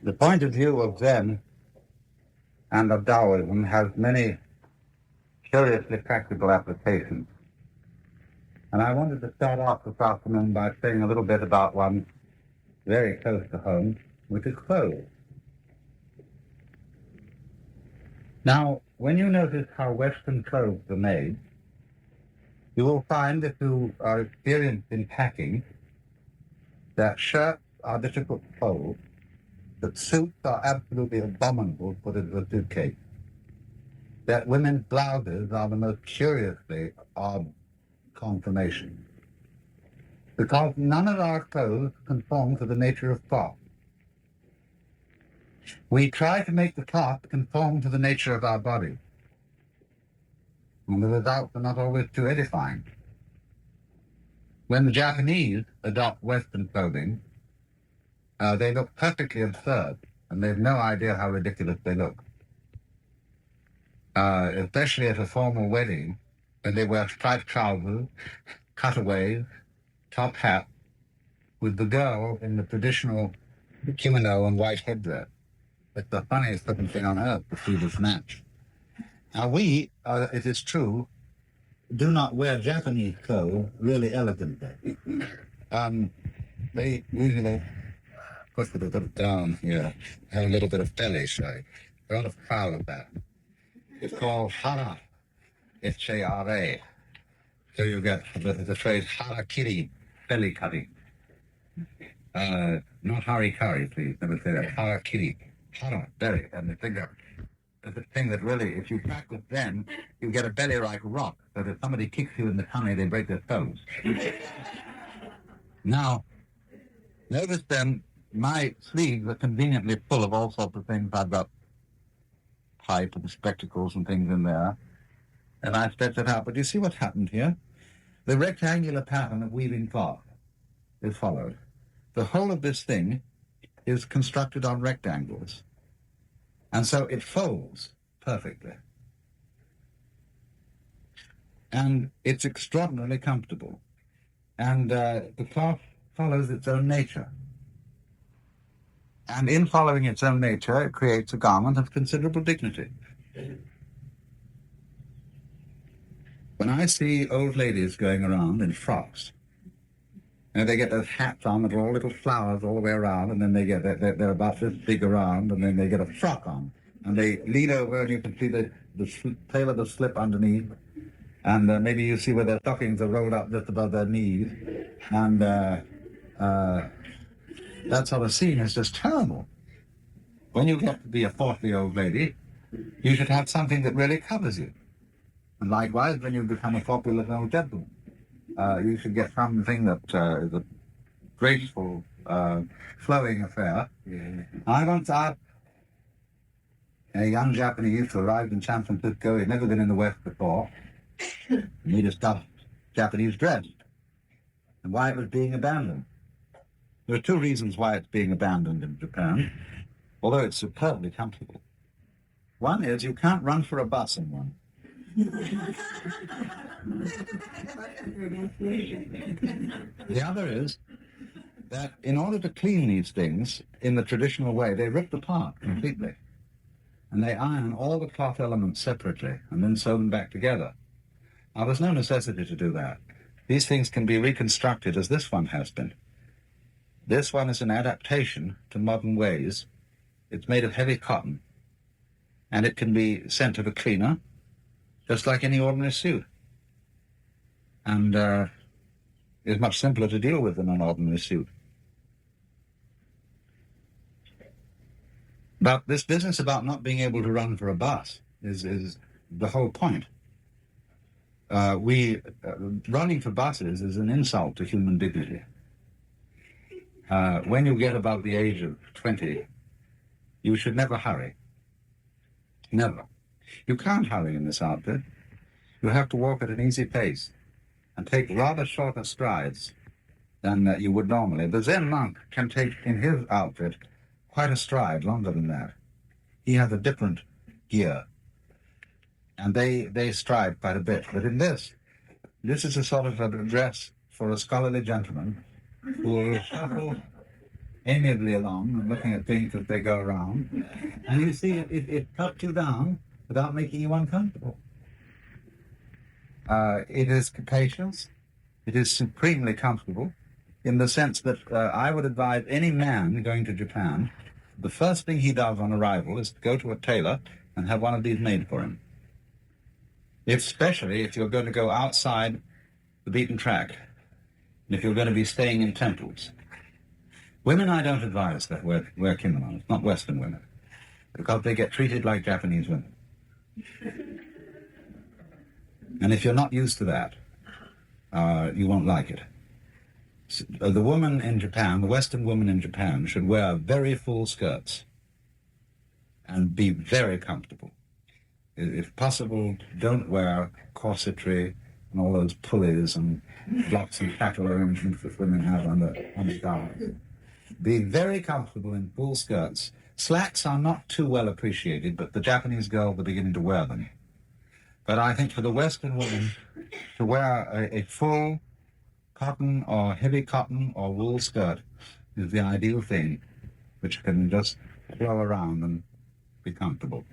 The point of view of Zen and of Taoism has many curiously practical applications. And I wanted to start off this afternoon by saying a little bit about one very close to home, which is clothes. Now, when you notice how Western clothes are made, you will find, if you are experienced in packing, that shirts are difficult to fold, that suits are absolutely abominable to put into a suitcase, that women's blouses are the most curiously odd conformation, because none of our clothes conform to the nature of cloth. We try to make the cloth conform to the nature of our body, and the results are not always too edifying. When the Japanese adopt Western clothing, they look perfectly absurd, and they have no idea how ridiculous they look. Especially at a formal wedding, when they wear striped trousers, cutaways, top hat, with the girl in the traditional kimono and white headdress. It's the funniest looking thing on earth to see this match. Now we, it is true, do not wear Japanese clothes really elegantly. They usually put it a bit down here, have a little bit of belly show. They're not proud of that. It's called hara, H-A-R-A. So you get the phrase harakiri, belly cutting. Not harikari, please, never say that. Harakiri, hara, belly, and the thing that really, if you practice then, you get a belly like a rock, so that if somebody kicks you in the tummy, they break their toes. Now, notice then, my sleeves are conveniently full of all sorts of things. I've got pipe and spectacles and things in there, and I stretch it out. But you see what happened here? The rectangular pattern of weaving cloth is followed. The whole of this thing is constructed on rectangles, and so it folds perfectly. And it's extraordinarily comfortable. And the cloth follows its own nature. And in following its own nature, it creates a garment of considerable dignity. When I see old ladies going around in frocks, and they get those hats on that are all little flowers all the way around, and then they get they're about this big around, and then they get a frock on, and they lean over, and you can see the tail of the slip underneath, and maybe you see where their stockings are rolled up just above their knees, and that sort of scene is just terrible. When you get to be a portly old lady, you should have something that really covers you. And likewise, when you become a popular old gentleman, you should get something that is a graceful, flowing affair. Yeah. I once asked a young Japanese who arrived in San Francisco. He'd never been in the West before, and he discussed Japanese dress and why it was being abandoned. There are two reasons why it's being abandoned in Japan, although it's superbly comfortable. One is you can't run for a bus in one. The other is that in order to clean these things in the traditional way, they rip apart completely. And they iron all the cloth elements separately and then sew them back together. Now, there's no necessity to do that. These things can be reconstructed as this one has been. This one is an adaptation to modern ways. It's made of heavy cotton, and it can be sent to the cleaner, just like any ordinary suit. And it's much simpler to deal with than an ordinary suit. But this business about not being able to run for a bus is the whole point. Running for buses is an insult to human dignity. When you get above the age of 20, you should never hurry. Never. You can't hurry in this outfit. You have to walk at an easy pace and take rather shorter strides than you would normally. The Zen monk can take in his outfit quite a stride longer than that. He has a different gear, and they stride quite a bit. But in this is a sort of a dress for a scholarly gentleman who will shuffle amiably along and looking at things as they go around. And you see, it cuts you down without making you uncomfortable. It is capacious. It is supremely comfortable in the sense that I would advise any man going to Japan, the first thing he does on arrival is to go to a tailor and have one of these made for him. Especially if you're going to go outside the beaten track, and if you're going to be staying in temples. Women, I don't advise that wear kimonos, not Western women, because they get treated like Japanese women. And if you're not used to that, you won't like it. The woman in Japan, the Western woman in Japan, should wear very full skirts and be very comfortable. If possible, don't wear corsetry and all those pulleys and blocks and tackle arrangements that women have on the garments. Be very comfortable in full skirts. Slacks are not too well appreciated, but the Japanese girls are beginning to wear them. But I think for the Western woman to wear a full cotton or heavy cotton or wool skirt is the ideal thing, which can just flow around and be comfortable.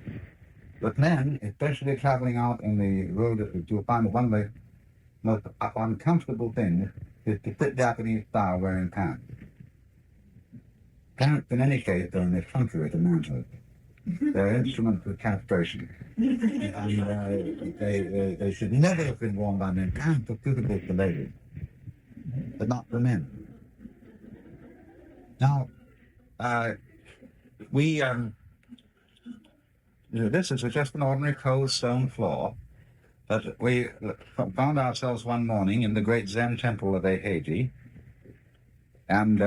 But men, especially traveling out in the road, you'll find that one of the most uncomfortable things is to sit Japanese style wearing pants. Pants, in any case, are an effrontery to manhood. They're instruments of castration. And they should never have been worn by men. Pants are suitable for ladies, but not for men. Now, this is just an ordinary cold stone floor, but we found ourselves one morning in the great Zen temple of Eheji, and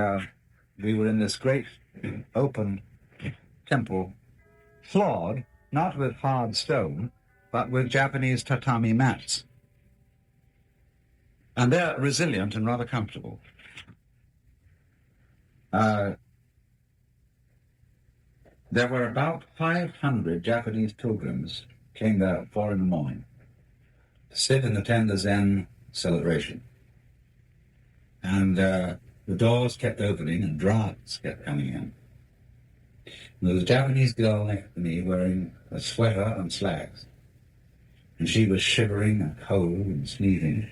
we were in this great open temple, floored, not with hard stone, but with Japanese tatami mats. And they're resilient and rather comfortable. There were about 500 Japanese pilgrims came there at 4 in the morning to sit and attend the Zen celebration. And the doors kept opening and drafts kept coming in. And there was a Japanese girl next to me wearing a sweater and slacks. And she was shivering and cold and sneezing.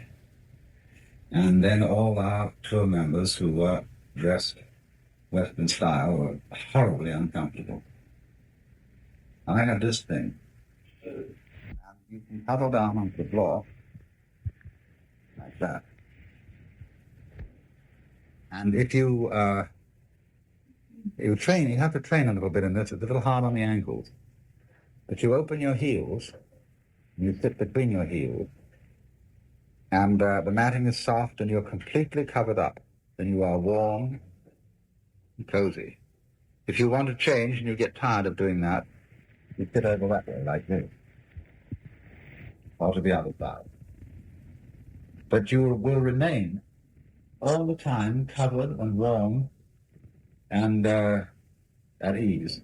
And then all our tour members who were dressed Western style were horribly uncomfortable. I had this thing. And you can huddle down onto the floor like that. And if you train, you have to train a little bit in this. It's a little hard on the ankles. But you open your heels, and you sit between your heels, and the matting is soft and you're completely covered up. Then you are warm and cozy. If you want to change and you get tired of doing that, you sit over that way like this, or to the other side. But you will remain all the time covered and warm and at ease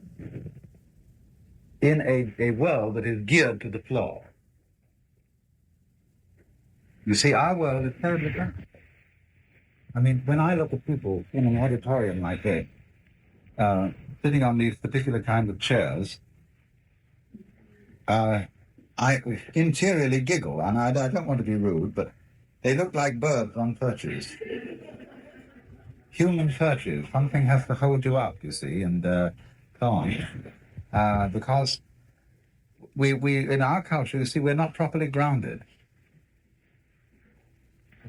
in a world that is geared to the floor. You see, our world is terribly different. I mean, when I look at people in an auditorium like this, sitting on these particular kinds of chairs, I interiorly giggle, and I don't want to be rude, but they look like birds on perches. Human perches. Something has to hold you up, you see, and so on. Because we in our culture, you see, we're not properly grounded.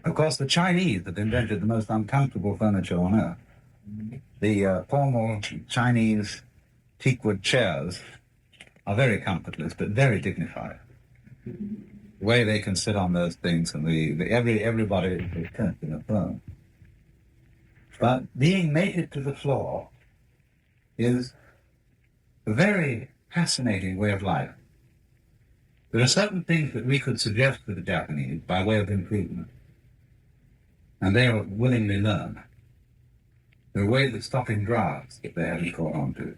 Of course, the Chinese that invented the most uncomfortable furniture on earth, the formal Chinese teakwood chairs, are very comfortless but very dignified. The way they can sit on those things, and everybody is turned in a throne. But being mated to the floor is a very fascinating way of life. There are certain things that we could suggest to the Japanese by way of improvement, and they will willingly learn. There are ways of stopping drafts that they haven't caught on to.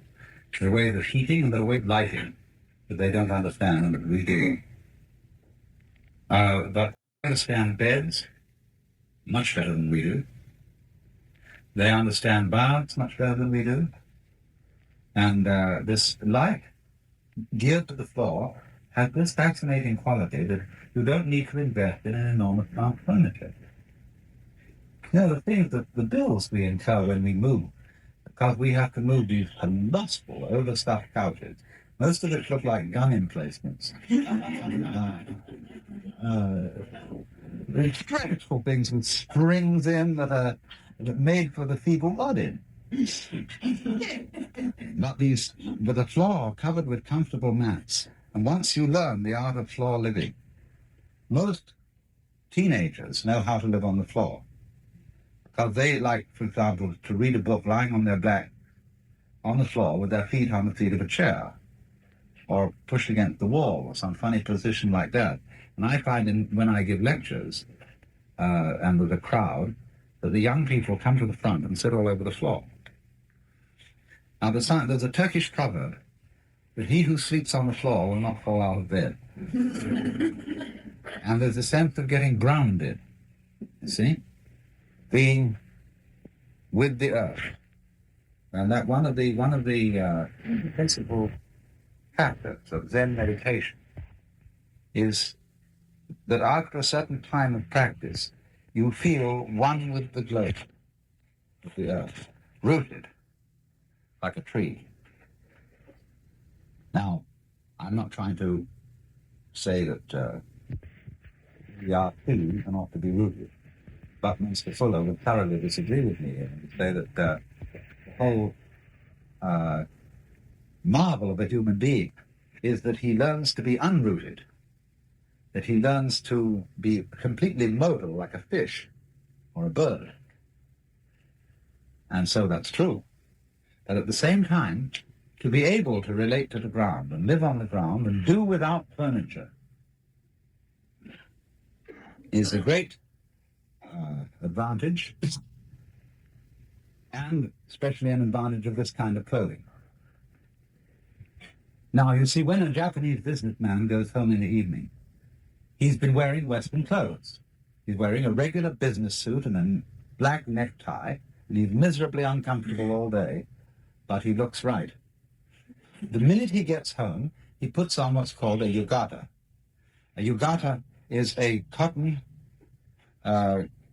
There are ways of heating and there are ways of lighting that they don't understand and that we do. But they understand beds much better than we do. They understand birds much better than we do. And this life geared to the floor has this fascinating quality that you don't need to invest in an enormous amount of furniture. You know, the things that the bills we incur when we move, because we have to move these colossal, overstuffed couches, most of it look like gun emplacements. These dreadful things with springs in that are made for the feeble-bodied. Not these, with a floor covered with comfortable mats. And once you learn the art of floor living, most teenagers know how to live on the floor. Because they like, for example, to read a book lying on their back on the floor with their feet on the seat of a chair, or pushed against the wall, or some funny position like that. And I find when I give lectures, and with a crowd, that the young people come to the front and sit all over the floor. Now, there's a Turkish proverb that he who sleeps on the floor will not fall out of bed. And there's a sense of getting grounded, you see, being with the earth. And that one of the principal factors of Zen meditation is that after a certain time of practice, you feel one with the globe of the earth, rooted like a tree. Now, I'm not trying to say that we are trees and ought to be rooted, but Mr. Fuller would thoroughly disagree with me and say that the whole marvel of a human being is that he learns to be unrooted, that he learns to be completely modal like a fish or a bird. And so that's true. But at the same time, to be able to relate to the ground and live on the ground and do without furniture is a great advantage, and especially an advantage of this kind of clothing. Now, you see, when a Japanese businessman goes home in the evening, he's been wearing Western clothes. He's wearing a regular business suit and a black necktie, and he's miserably uncomfortable all day, but he looks right. The minute he gets home, he puts on what's called a yukata. A yukata is a cotton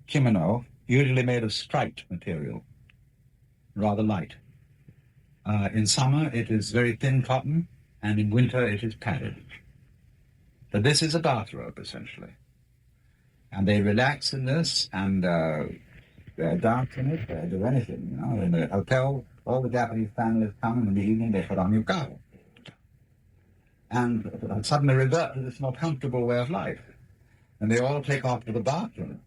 kimono, usually made of striped material, rather light. In summer, it is very thin cotton, and in winter, it is padded. But this is a bathrobe, essentially. And they relax in this, and they dance in it, they do anything. You know, in the hotel, all the Japanese families come, and in the evening, they put on yukata. And suddenly revert to this more comfortable way of life. And they all take off to the bathroom,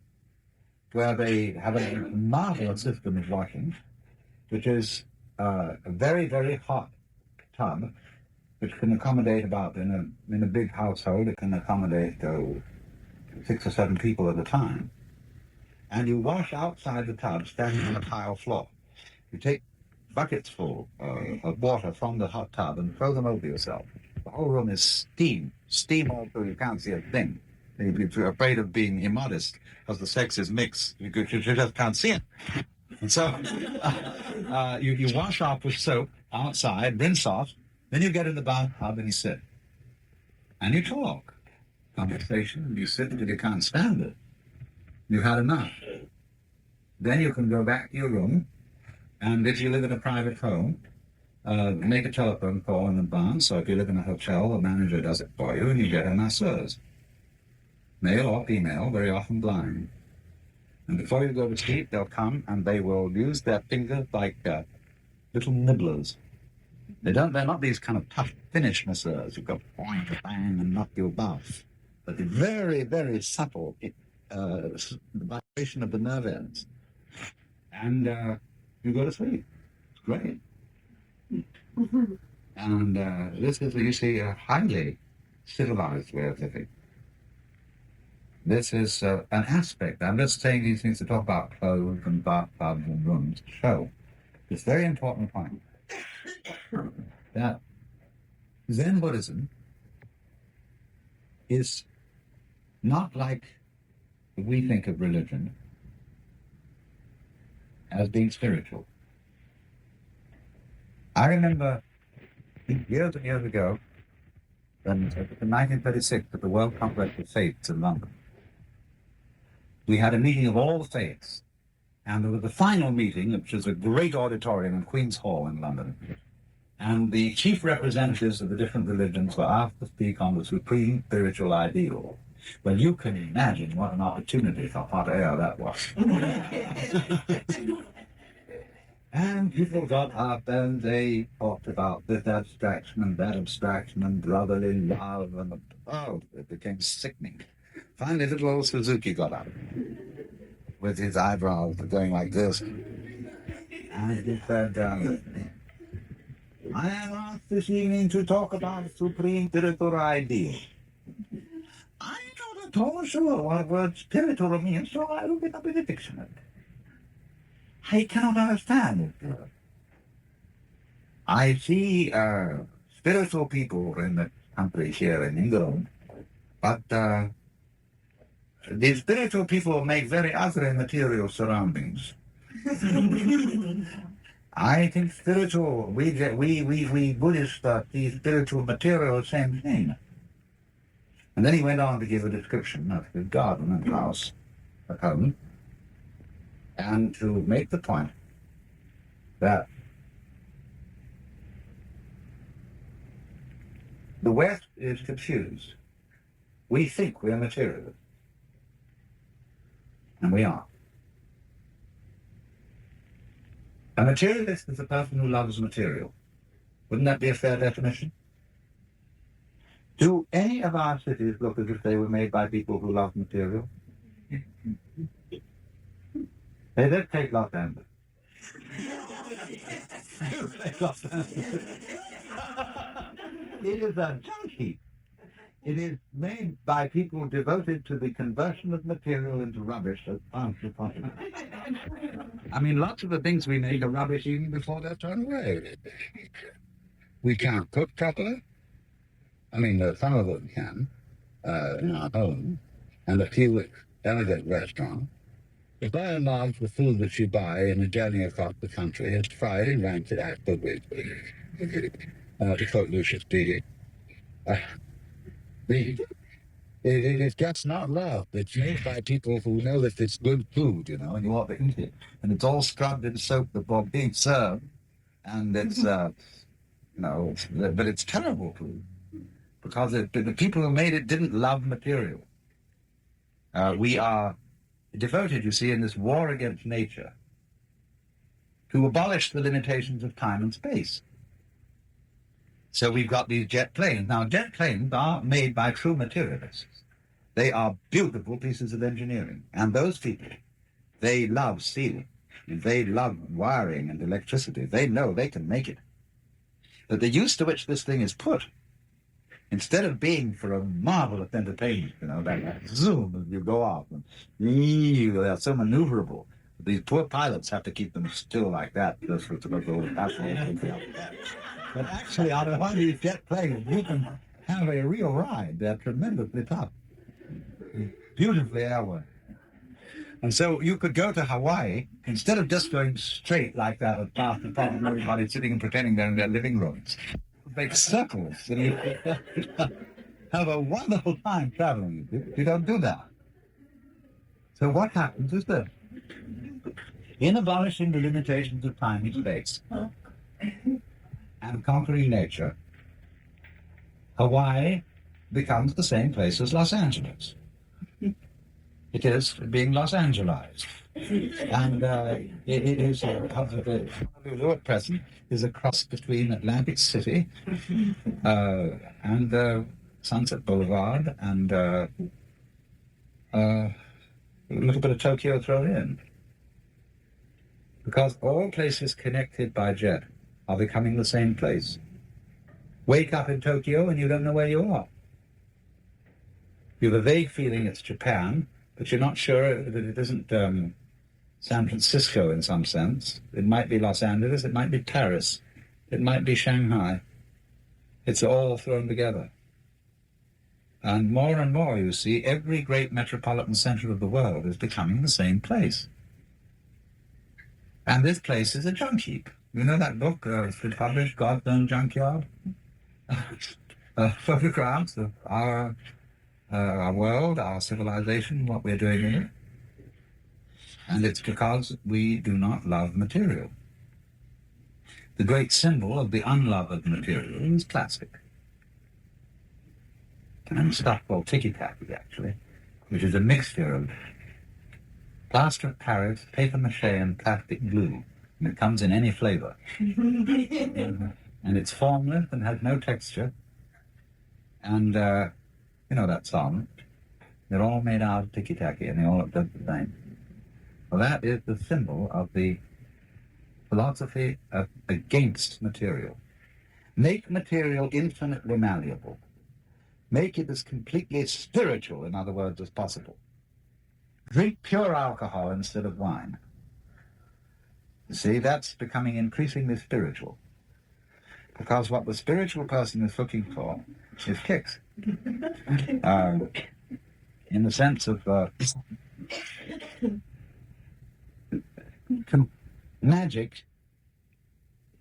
where they have a marvelous system of washing, which is a very, very hot tub, which can accommodate about, in a big household, it can accommodate 6 or 7 people at a time. And you wash outside the tub, standing on a tile floor. You take buckets full of water from the hot tub and throw them over yourself. The whole room is steam all through, you can't see a thing. If you're afraid of being immodest, because the sexes mix, you just can't see it. And so you wash off with soap outside, rinse off, then you get in the bathtub and you sit. And you talk. Conversation, you sit until you can't stand it. You've had enough. Then you can go back to your room, and if you live in a private home, make a telephone call in advance. So if you live in a hotel, the manager does it for you, and you get a masseuse. Male or female, very often blind. And before you go to sleep, they'll come and they will use their fingers like little nibblers. They're not these kind of tough finish masseurs who go boing, bang, and knock you about. But the very, very subtle vibration of the nerve ends. And you go to sleep. It's great. And this is, you see, a highly civilized way of living. This is an aspect. I'm just saying these things to talk about clothes and bathtubs and rooms to show this very important point that Zen Buddhism is not like we think of religion as being spiritual. I remember years and years ago, in 1936, at the World Congress of Faiths in London, we had a meeting of all the faiths. And there was the final meeting, which was a great auditorium in Queen's Hall in London. And the chief representatives of the different religions were asked to speak on the supreme spiritual ideal. Well, you can imagine what an opportunity for hot air that was. And people got up and they talked about this abstraction and that abstraction and brotherly love, and it became sickening. Finally, little old Suzuki got up with his eyebrows going like this. And he said, I am asked this evening to talk about supreme spiritual ideal. I'm not at all sure what word spiritual means, so I look it up in the dictionary. I cannot understand it. I see spiritual people in the country here in England, but the spiritual people make very ugly material surroundings. I think spiritual, we Buddhists see spiritual material the same thing. And then he went on to give a description of his garden and house at home, and to make the point that the West is confused. We think we are materialists, and we are. A materialist is a person who loves material. Wouldn't that be a fair definition? Do any of our cities look as if they were made by people who love material? Hey, let's take Los Angeles. It is a junk heap. It is made by people devoted to the conversion of material into rubbish as fast as possible. I mean, lots of the things we make are rubbish even before they're thrown away. We can't cook properly. I mean, some of them can in our home, and a few elegant restaurants. But by and large, the food that you buy in a journey across the country is fried and rancid afterwards. To quote Lucius D. It is just not love. It's made by people who know that it's good food, and you ought to eat it. And it's all scrubbed in soap before being served. And it's, but it's terrible food. Because the people who made it didn't love material. We are devoted, you see, in this war against nature to abolish the limitations of time and space. So we've got these jet planes. Now, jet planes are made by true materialists. They are beautiful pieces of engineering. And those people, they love steel. They love wiring and electricity. They know they can make it. But the use to which this thing is put, instead of being for a marvelous entertainment, that zoom as you go off, and they're so maneuverable. These poor pilots have to keep them still like that just for the little passenger. But actually, out of one of these jet planes, you can have a real ride. They're tremendously tough, beautifully airworthy. And so you could go to Hawaii, instead of just going straight like that and past the front of everybody sitting and pretending they're in their living rooms. Make circles, and you have a wonderful time traveling. You don't do that. So what happens is this. In abolishing the limitations of time and space, and conquering nature, Hawaii becomes the same place as Los Angeles. It is being Los Angelized. And it is, Honolulu at present is a cross between Atlantic City and Sunset Boulevard and a little bit of Tokyo thrown in. Because all places connected by jet are becoming the same place. Wake up in Tokyo and you don't know where you are. You have a vague feeling it's Japan, but you're not sure that it isn't San Francisco in some sense. It might be Los Angeles, it might be Paris, it might be Shanghai. It's all thrown together. And more, you see, every great metropolitan center of the world is becoming the same place. And this place is a junk heap. You know that book, published, God's Own Junkyard? Photographs of our world, our civilization, what we're doing in it. And it's because we do not love material. The great symbol of the unlove of material is plastic. And stuff called tiki-taki, actually, which is a mixture of plaster of Paris, paper mache, and plastic glue. And it comes in any flavor. And it's formless and has no texture. And you know that song? They're all made out of tiki-taki, and they all look the same. Well, that is the symbol of the philosophy against material. Make material infinitely malleable. Make it as completely spiritual, in other words, as possible. Drink pure alcohol instead of wine. You see, that's becoming increasingly spiritual. Because what the spiritual person is looking for is kicks. In the sense of magic,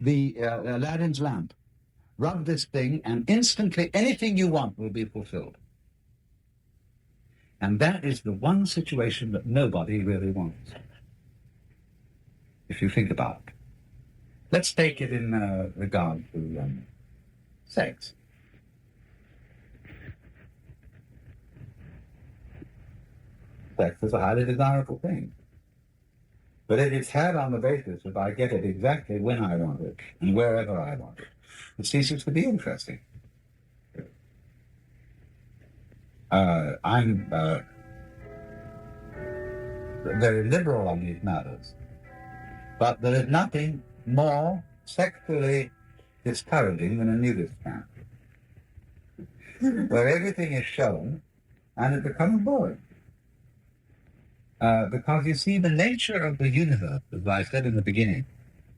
the Aladdin's lamp. Rub this thing and instantly anything you want will be fulfilled. And that is the one situation that nobody really wants, if you think about it. Let's take it in regard to sex. Sex is a highly desirable thing. But it is had on the basis that I get it exactly when I want it and wherever I want it. It ceases to be interesting. I'm very liberal on these matters, but there is nothing more sexually discouraging than a nudist camp, where everything is shown and it becomes boring. Because you see, the nature of the universe, as I said in the beginning,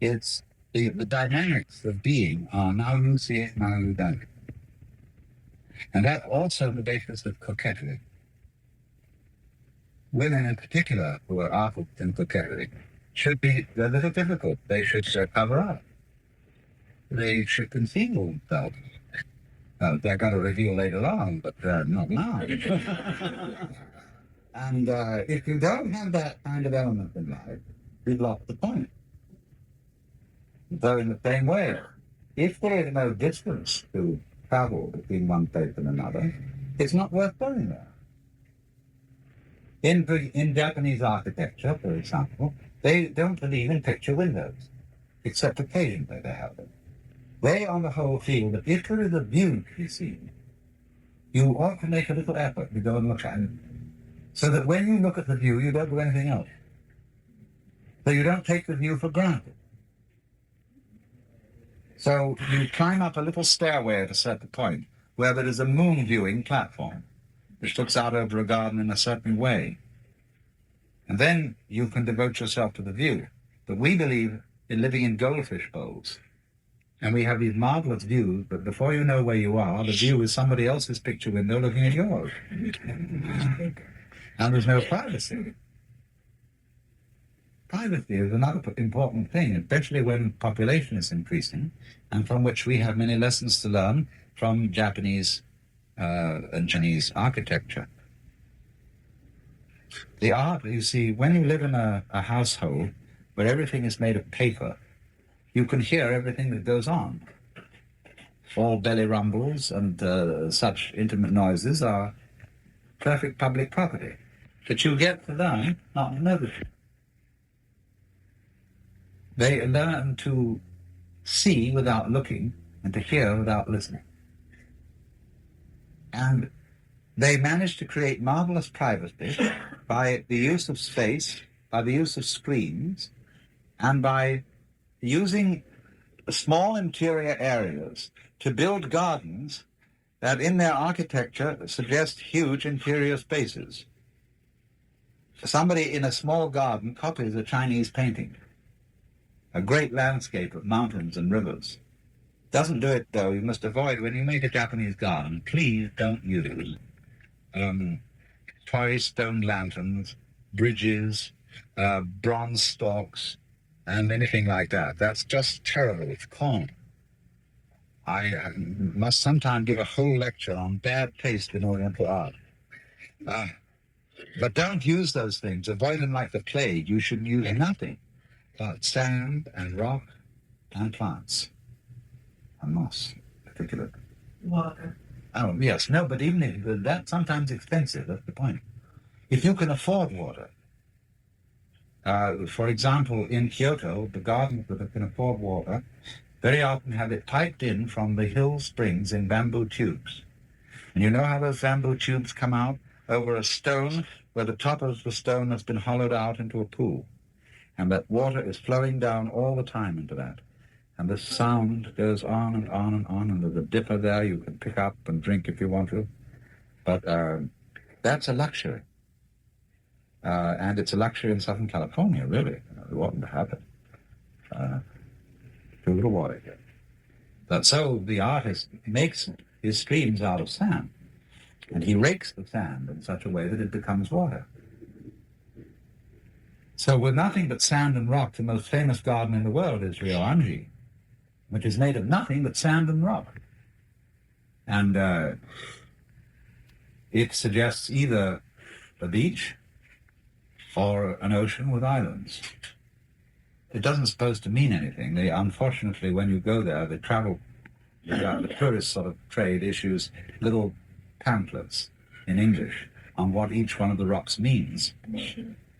it's the dynamics of being are now you see it, now you don't. And that's also the basis of coquetry. Women in particular, who are artists in coquetry, should be a little difficult. They should cover up. They should conceal themselves. They're going to reveal later on, but not now. And if you don't have that kind of element in life, you've lost the point. So in the same way, if there is no distance to travel between one place and another, it's not worth going there. In Japanese architecture, for example, they don't believe in picture windows, except occasionally they have them. They, on the whole, feel that if there is a view to be seen, you ought to make a little effort to go and look at it, so that when you look at the view, you don't do anything else. So you don't take the view for granted. So you climb up a little stairway at a certain point where there is a moon viewing platform which looks out over a garden in a certain way. And then you can devote yourself to the view. But we believe in living in goldfish bowls. And we have these marvelous views, but before you know where you are, the view is somebody else's picture window looking at yours. And there's no privacy. Privacy is another important thing, especially when population is increasing, and from which we have many lessons to learn from Japanese and Chinese architecture. The art, you see, when you live in a household where everything is made of paper, you can hear everything that goes on. All belly rumbles and such intimate noises are perfect public property that you get to learn not to notice. They learn to see without looking and to hear without listening. And they manage to create marvelous privacy by the use of space, by the use of screens, and by using small interior areas to build gardens that in their architecture suggest huge interior spaces. Somebody in a small garden copies a Chinese painting, a great landscape of mountains and rivers. Doesn't do it, though. You must avoid, when you make a Japanese garden, please don't use toy stone lanterns, bridges, bronze stalks, and anything like that. That's just terrible. It's con. I must sometime give a whole lecture on bad taste in Oriental art. But don't use those things. Avoid them like the plague. You should use nothing but sand and rock and plants and moss, particularly. Water. Oh, yes. No, but even if that's sometimes expensive, that's the point. If you can afford water, for example, in Kyoto, the gardens that can afford water very often have it piped in from the hill springs in bamboo tubes. And you know how those bamboo tubes come out over a stone where the top of the stone has been hollowed out into a pool. And that water is flowing down all the time into that. And the sound goes on and on and on, and there's a dipper there you can pick up and drink if you want to. But that's a luxury. And it's a luxury in Southern California, really. We oughtn't to have it. Too little water here. But so the artist makes his streams out of sand, and he rakes the sand in such a way that it becomes water. So with nothing but sand and rock, the most famous garden in the world is Ryoanji, which is made of nothing but sand and rock. And it suggests either a beach or an ocean with islands. It doesn't supposed to mean anything. Unfortunately, when you go there, the tourist sort of trade issues little pamphlets in English on what each one of the rocks means.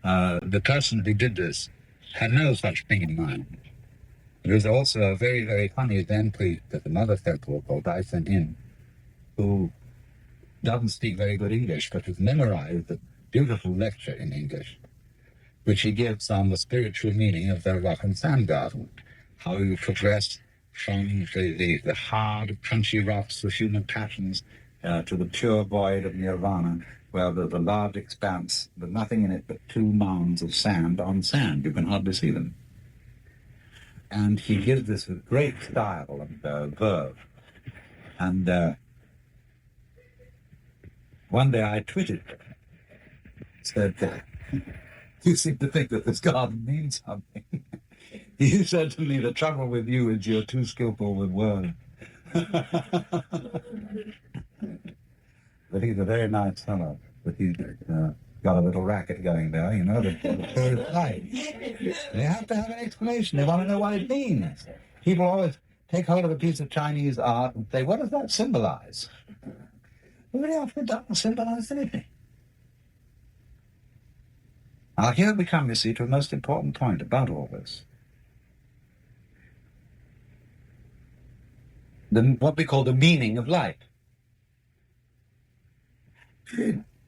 The person who did this had no such thing in mind. There was also a very, very funny Zen priest at another festival called Zen, who doesn't speak very good English, but has memorized a beautiful lecture in English, which he gives on the spiritual meaning of the rock and sand garden, how you progress from the hard, crunchy rocks of human passions to the pure void of nirvana, where there's a large expanse with nothing in it but two mounds of sand on sand. You can hardly see them. And he gives this with great style and verve. And one day I tweeted, said, you seem to think that this garden means something. He said to me, the trouble with you is you're too skillful with words. But he's a very nice fellow. But he's got a little racket going there, you know, the tourist life. They have to have an explanation. They want to know what it means. People always take hold of a piece of Chinese art and say, what does that symbolize? Well, very often it doesn't symbolize anything. Now here we come, you see, to a most important point about all this. What we call the meaning of life.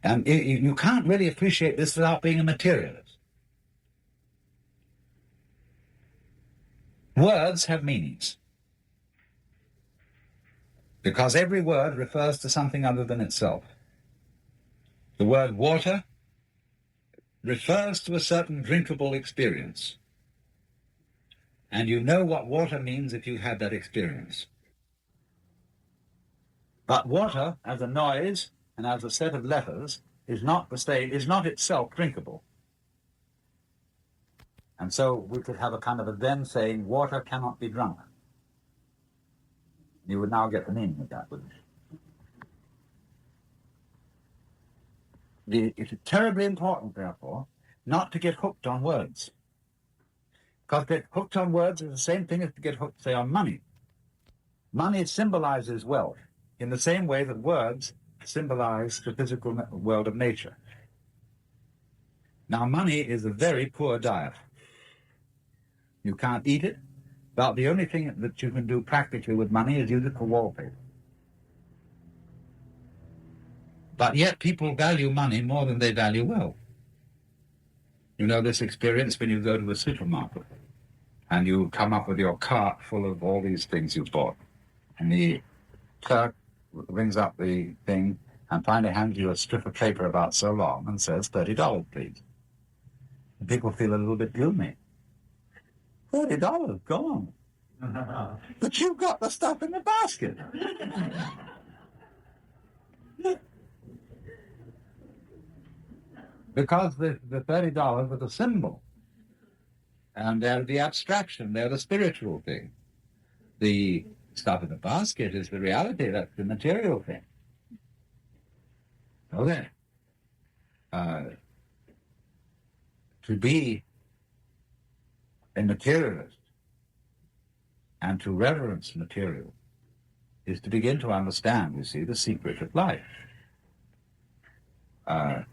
And you can't really appreciate this without being a materialist. Words have meanings, because every word refers to something other than itself. The word water refers to a certain drinkable experience, and you know what water means if you had that experience. But water, as a noise and as a set of letters, is not itself drinkable. And so we could have a kind of a Zen saying, water cannot be drunk. You would now get the meaning of that, wouldn't you? It's terribly important, therefore, not to get hooked on words. Because to get hooked on words is the same thing as to get hooked, say, on money. Money symbolizes wealth in the same way that words symbolize the physical world of nature. Now, money is a very poor diet. You can't eat it. About the only thing that you can do practically with money is use it for wallpaper. But yet people value money more than they value wealth. You know this experience when you go to a supermarket and you come up with your cart full of all these things you bought. And the clerk rings up the thing and finally hands you a strip of paper about so long and says, $30, please. And people feel a little bit gloomy. $30, go on. But you've got the stuff in the basket. Because the $30 was a symbol. and they're the abstraction, they're the spiritual thing. The stuff in the basket is the reality, that's the material thing. Okay. To be a materialist and to reverence material is to begin to understand, you see, the secret of life.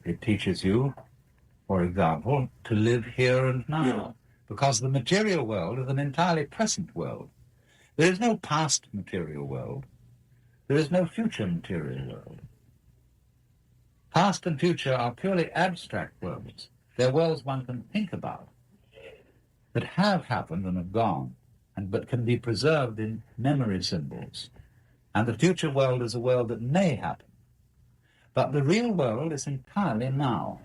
It teaches you, for example, to live here and now, because the material world is an entirely present world. There is no past material world. There is no future material world. Past and future are purely abstract worlds. They're worlds one can think about, that have happened and have gone, but can be preserved in memory symbols. And the future world is a world that may happen. But the real world is entirely now.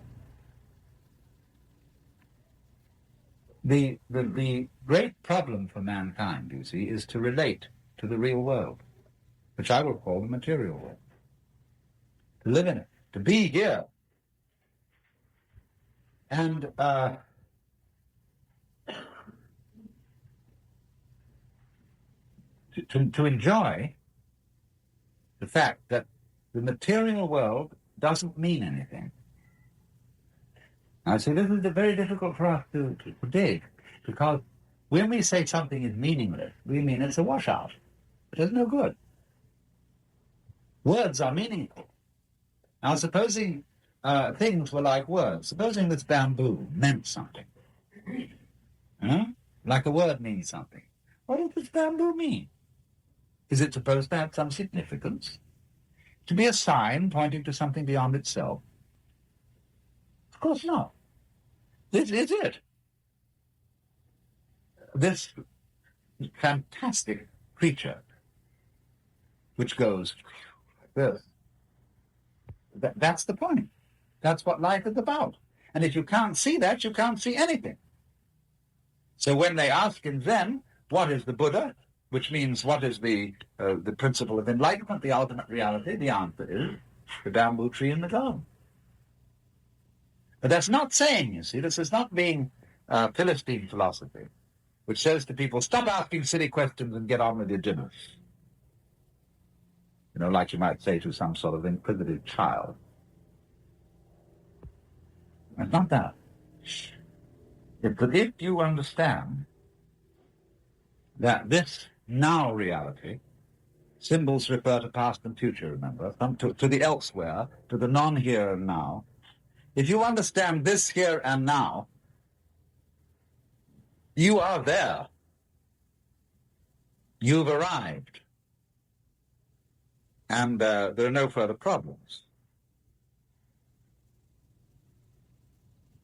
The great problem for mankind, you see, is to relate to the real world, which I will call the material world. To live in it, to be here. And to enjoy the fact that the material world doesn't mean anything. Now, see, this is very difficult for us to predict, because when we say something is meaningless, we mean it's a washout. It is no good. Words are meaningful. Now, supposing things were like words, supposing this bamboo meant something, like a word means something. What does this bamboo mean? Is it supposed to have some significance? To be a sign pointing to something beyond itself? Of course not. This is it. This fantastic creature, which goes like this, that's the point. That's what life is about. And if you can't see that, you can't see anything. So when they ask in Zen, what is the Buddha, which means what is the principle of enlightenment, the ultimate reality, the answer is the bamboo tree in the garden. But that's not saying, you see, this is not being Philistine philosophy, which says to people, stop asking silly questions and get on with your dinners. You know, like you might say to some sort of inquisitive child. It's not that. But if you understand that this now reality, symbols refer to past and future, remember, to the elsewhere, to the non-here and now. If you understand this here and now, you are there. You've arrived. And there are no further problems.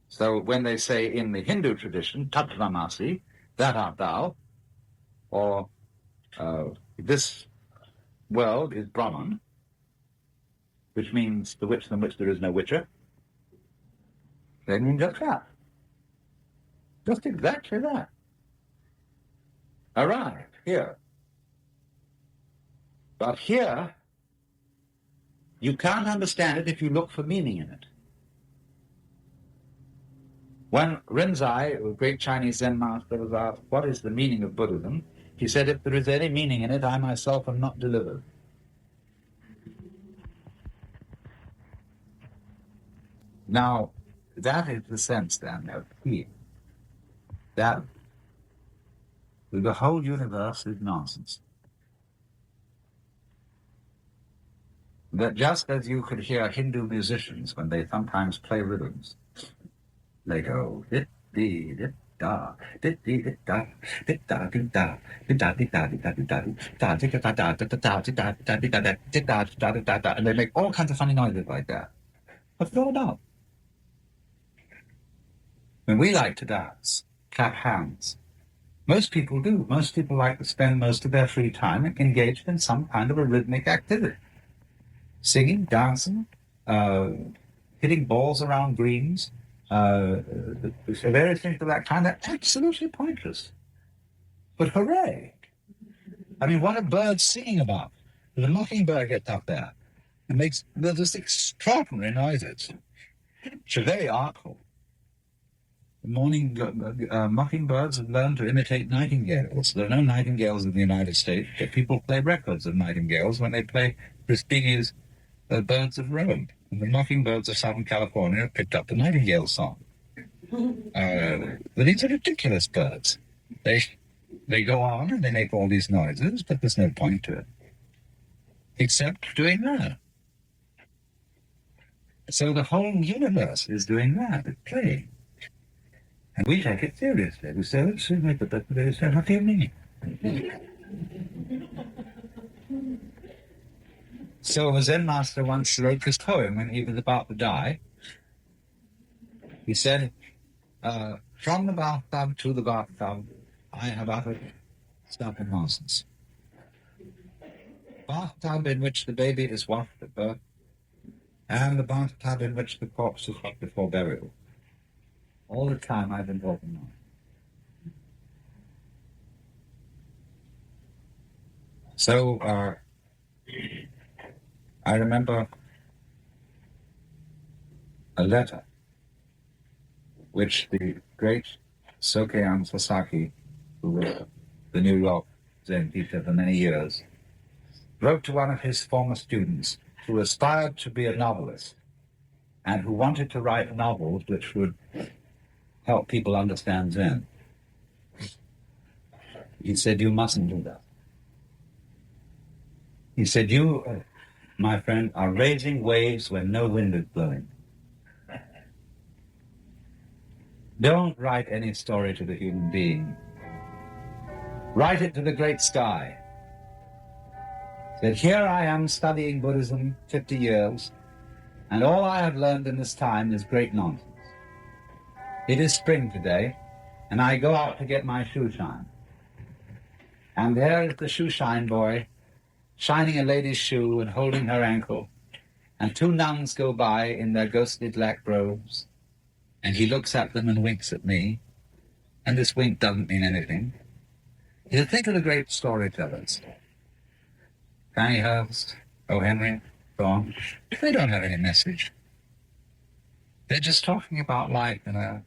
So when they say in the Hindu tradition, Tattvamasi, that art thou, or this world is Brahman, which means the witch than which there is no witcher, they mean just that. Just exactly that. Arrived here. But here, you can't understand it if you look for meaning in it. When Rinzai, a great Chinese Zen master, was asked, what is the meaning of Buddhism? He said, if there is any meaning in it, I myself am not delivered. Now, that is the sense, then, of being. That the whole universe is nonsense. That just as you could hear Hindu musicians when they sometimes play rhythms, they go dit-dee, dit-da, dit-dee, dit-da, dit-da, dit-da, dit-da, dit-da, dit-da, dit-da, dit-da, dit-da, dit-da, dit-da, dit-da, dit-da, dit-da, and they make all kinds of funny noises like that. What's it all about? When we like to dance, clap hands. Most people do. Most people like to spend most of their free time engaged in some kind of a rhythmic activity. Singing, dancing, hitting balls around greens, various things of that kind are absolutely pointless. But hooray! I mean, what are birds singing about? The mockingbird gets up there and makes this extraordinary noises. It's very artful. mockingbirds have learned to imitate nightingales. There are no nightingales in the United States, but people play records of nightingales when they play Respighi's Birds of Rome. And the mockingbirds of Southern California have picked up the nightingale song. But these are ridiculous birds. They go on and they make all these noises, but there's no point to it, except doing that. So the whole universe is doing that, it's playing. And we take it seriously. We say, what do you mean? So a Zen master once wrote this poem when he was about to die. He said, from the bathtub to the bathtub, I have uttered stuff and nonsense. Bathtub in which the baby is washed at birth, and the bathtub in which the corpse is hot before burial. All the time I've been talking now. So, I remember a letter which the great Sokean Sasaki, who was the New York Zen teacher for many years, wrote to one of his former students who aspired to be a novelist and who wanted to write novels which would help people understand Zen. He said, you mustn't do that. He said, you, my friend, are raising waves when no wind is blowing. Don't write any story to the human being. Write it to the great sky. That here I am studying Buddhism 50 years, and all I have learned in this time is great nonsense. It is spring today, and I go out to get my shoe shine. And there is the shoe shine boy, shining a lady's shoe and holding her ankle, and two nuns go by in their ghostly black robes, and he looks at them and winks at me, and this wink doesn't mean anything. You think of the great storytellers, Fanny Hurst, O. Henry, so on. They don't have any message. They're just talking about life in a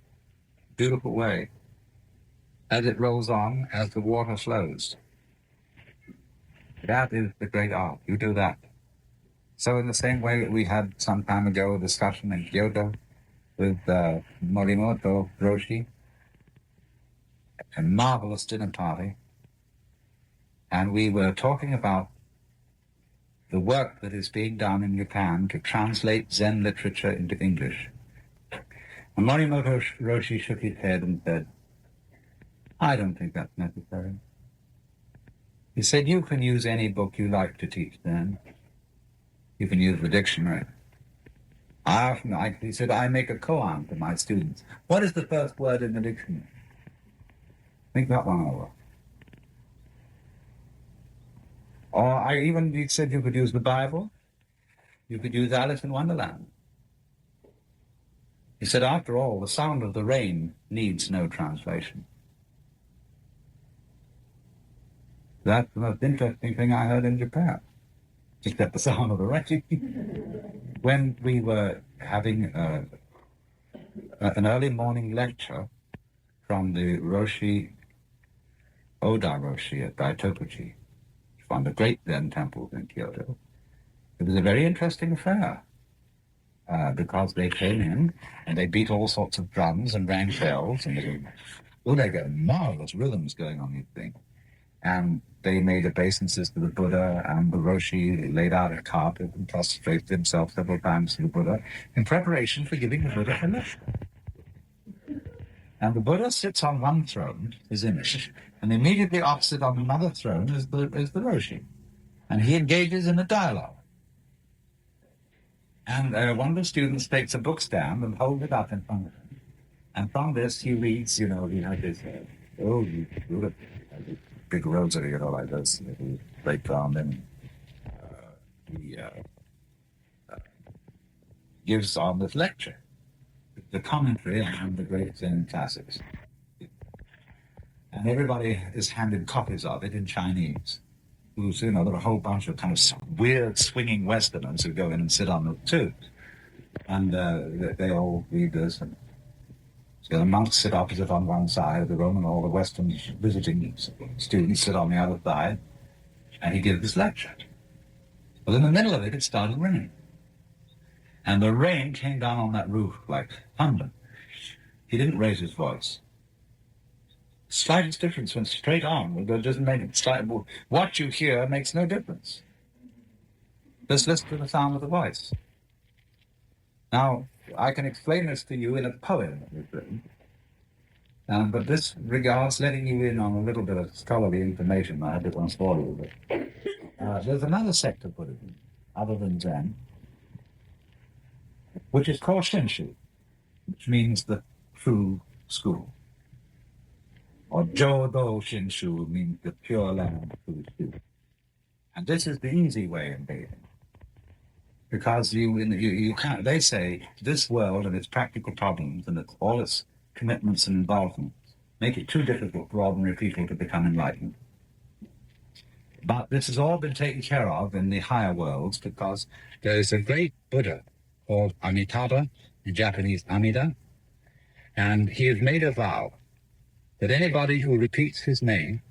beautiful way, as it rolls on, as the water flows. That is the great art. You do that. So in the same way that we had some time ago a discussion in Kyoto with Morimoto Roshi, a marvelous dinner party, and we were talking about the work that is being done in Japan to translate Zen literature into English. And Morimoto Roshi shook his head and said, I don't think that's necessary. He said, you can use any book you like to teach Zen. You can use the dictionary. He said, I make a koan to my students. What is the first word in the dictionary? Think that one over. Or he said you could use the Bible. You could use Alice in Wonderland. He said, after all, the sound of the rain needs no translation. That's the most interesting thing I heard in Japan, except the sound of the rain. When we were having an early morning lecture from the Roshi, Oda Roshi at Daitokuchi, one of the great Zen temples in Kyoto, it was a very interesting affair because they came in and they beat all sorts of drums and rang bells and they got marvelous rhythms going on these things. And they made obeisances to the Buddha, and the Roshi laid out a carpet and prostrated himself several times to the Buddha in preparation for giving the Buddha a lecture. And the Buddha sits on one throne, his image, and immediately opposite on another throne is the Roshi. And he engages in a dialogue. And one of the students takes a book stand and holds it up in front of him. And from this he reads, he had this, big rosary, like this, little background, and he gives on this lecture, the commentary on the great Zen classics. And everybody is handed copies of it in Chinese. There are a whole bunch of kind of weird swinging Westerners who go in and sit on the tubes. And they all read this. And So the monks sit opposite on one side of the room, and all the Western visiting students sit on the other side, and he gives this lecture. Well, in the middle of it, it started raining. And the rain came down on that roof like thunder. He didn't raise his voice. Slightest difference went straight on. It doesn't make it. What you hear makes no difference. Just listen to the sound of the voice. Now, I can explain this to you in a poem that we've written, but this regards letting you in on a little bit of scholarly information I did once for you. There's another sect of Buddhism, other than Zen, which is called Shinshu, which means the true school. Or Jodo Shinshu means the pure land of true school. And this is the easy way of bathing. Because you can't, they say this world and its practical problems and all its commitments and involvements make it too difficult for ordinary people to become enlightened. But this has all been taken care of in the higher worlds because there is a great Buddha called Amitabha, in Japanese Amida, and he has made a vow that anybody who repeats his name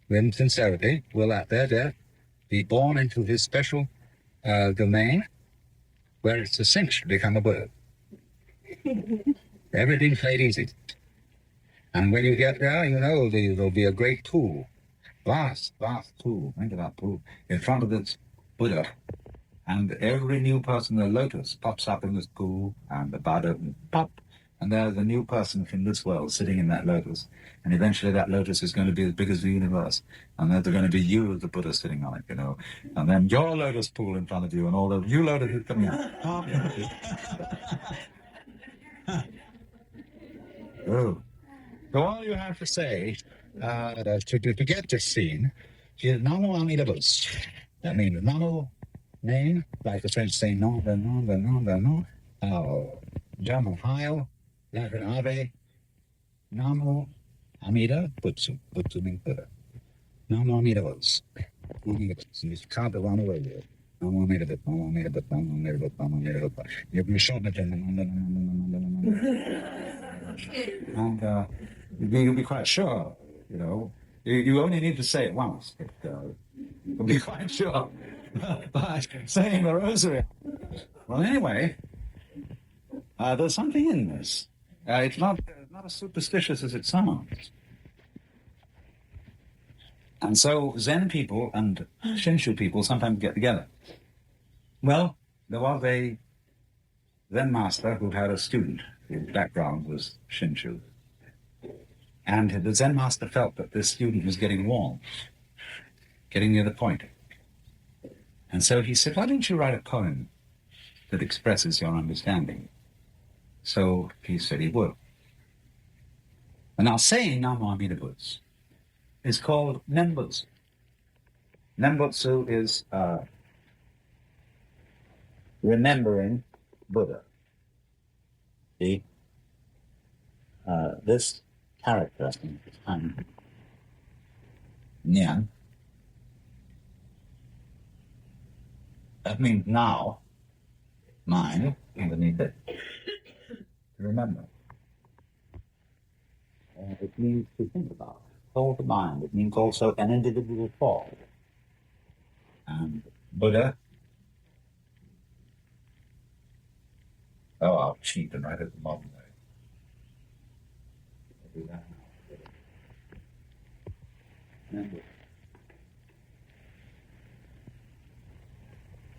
with sincerity will at their death be born into his special domain where it's a cinch to become a Buddha. Everything's made easy. And when you get there, you know there'll be a great pool, vast pool, think of that pool, in front of this Buddha. And every new person, the lotus, pops up in this pool, and the Buddha pop, and there's a new person from this world sitting in that lotus. And eventually that lotus is going to be as big as the universe. And then there's going to be you as the Buddha sitting on it, you know. And then your lotus pool in front of you, and all the new lotuses coming out. Oh. So all you have to say to get this scene is Namo Amida Bus. That means Namo, name, like the French say, no, the no, the no, the no. German Heil, Latin Ave, Namo Amida Butsu. Butsu means Buddha. Namo Amida Bus. You just can't go on away with it. Namo Amida Bus, Namo Amida Bus, Namo Amida Bus, Namo Amida Bus. You can shorten it and you'll be quite sure, you know. You only need to say it once, but you'll be quite sure by saying the rosary. Well, anyway, there's something in this. It's not as superstitious as it sounds. And so Zen people and Shinshu people sometimes get together. Well, there was a Zen master who had a student whose background was Shinshu. And the Zen master felt that this student was getting warm, getting near the point. And so he said, why don't you write a poem that expresses your understanding? So he said he would. And now saying Namo Amida Butsu is called Nembutsu. Nembutsu is remembering Buddha. See? This character, Nyan, that means now, mind, underneath it, to remember. It means to think about, call the mind. It means also an individual thought. And Buddha, I'll cheat and write it the modern way. I'll do that now.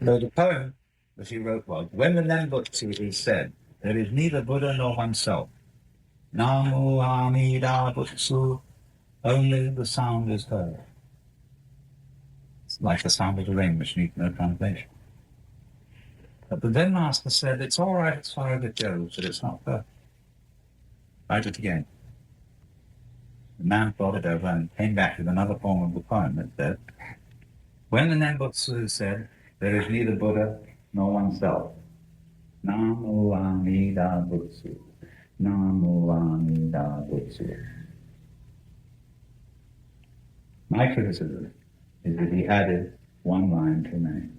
So the poem that he wrote was, when the Nembutsu is said, there is neither Buddha nor oneself. Namo Amida Butsu, only the sound is heard. It's like the sound of the rain, which needs no translation. But the Zen master said, it's all right as far as it goes, but it's not perfect. Write it again. The man thought it over and came back with another form of the poem that said, when the Nembutsu said, there is neither Buddha nor oneself. Namo Amida Butsu. Namo Amida Butsu. My criticism is that he added one line too many.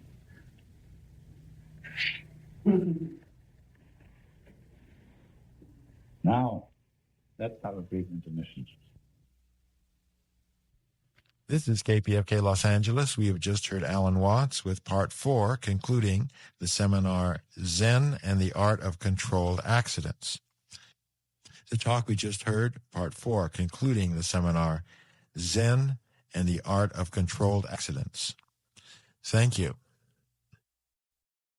Now, Let's have a brief intermission. This is KPFK Los Angeles. We have just heard Allan Watts with Part 4, concluding the seminar Zen and the Art of Controlled Accidents. The talk we just heard, Part 4, concluding the seminar Zen and the Art of Controlled Accidents. Thank you.